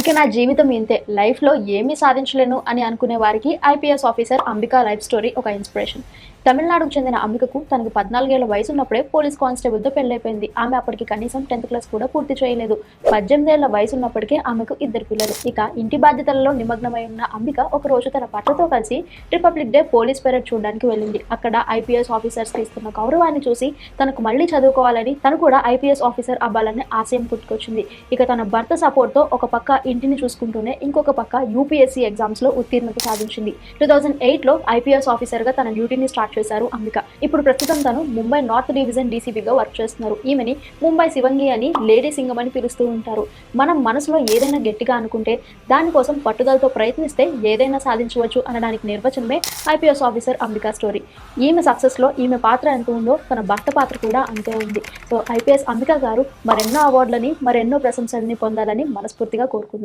ఇక నా జీవితం ఇంతే, లైఫ్లో ఏమీ సాధించలేను అని అనుకునే వారికి IPS officer Ambika life story ఒక ఇన్స్పిరేషన్. తమిళనాడుకు చెందిన అంబికకు తనకు 14 ఏళ్ల వయసు ఉన్నప్పుడే పోలీస్ కానిస్టేబుల్తో పెళ్లైపోయింది. ఆమె అప్పటికి కనీసం 10th క్లాస్ కూడా పూర్తి చేయలేదు. 18 ఏళ్ల వయసు ఉన్నప్పటికీ ఆమెకు 2 పిల్లలు. ఇక ఇంటి బాధ్యతలలో నిమగ్నమై ఉన్న అంబిక ఒక రోజు తన భర్తతో కలిసి రిపబ్లిక్ డే పోలీస్ పెరేడ్ చూడడానికి వెళ్ళింది. అక్కడ ఐపీఎస్ ఆఫీసర్స్ ఇస్తున్న గౌరవాన్ని చూసి తనకు మళ్ళీ చదువుకోవాలని, తను కూడా ఐపీఎస్ ఆఫీసర్ అవ్వాలని ఆశయం పుట్టుకొచ్చింది. ఇక తన భర్త సపోర్ట్తో ఒక పక్క ఇంటిని చూసుకుంటూనే ఇంకొక పక్క యూపీఎస్సీ ఎగ్జామ్స్లో ఉత్తీర్ణత సాధించింది. 2008లో ఐపీఎస్ ఆఫీసర్గా తన డ్యూటీని స్టార్ట్ చేశారు అంబిక. ఇప్పుడు ప్రస్తుతం తను ముంబై నార్త్ డివిజన్ డీసీపీగా వర్క్ చేస్తున్నారు. ఈమెని ముంబై శివంగి అని, లేడీ సింగం అని పిలుస్తూ ఉంటారు. మనం మనసులో ఏదైనా గట్టిగా అనుకుంటే దానికోసం పట్టుదలతో ప్రయత్నిస్తే ఏదైనా సాధించవచ్చు అనడానికి నిర్వచనమే ఐపీఎస్ ఆఫీసర్ అంబిక స్టోరీ. ఈమె సక్సెస్లో ఈమె పాత్ర ఎంత ఉందో తన భర్త పాత్ర కూడా అంతే ఉంది. సో ఐపీఎస్ అంబిక గారు మరెన్నో అవార్డులని, మరెన్నో ప్రశంసలని పొందాలని మనస్ఫూర్తిగా కోరుకుంది.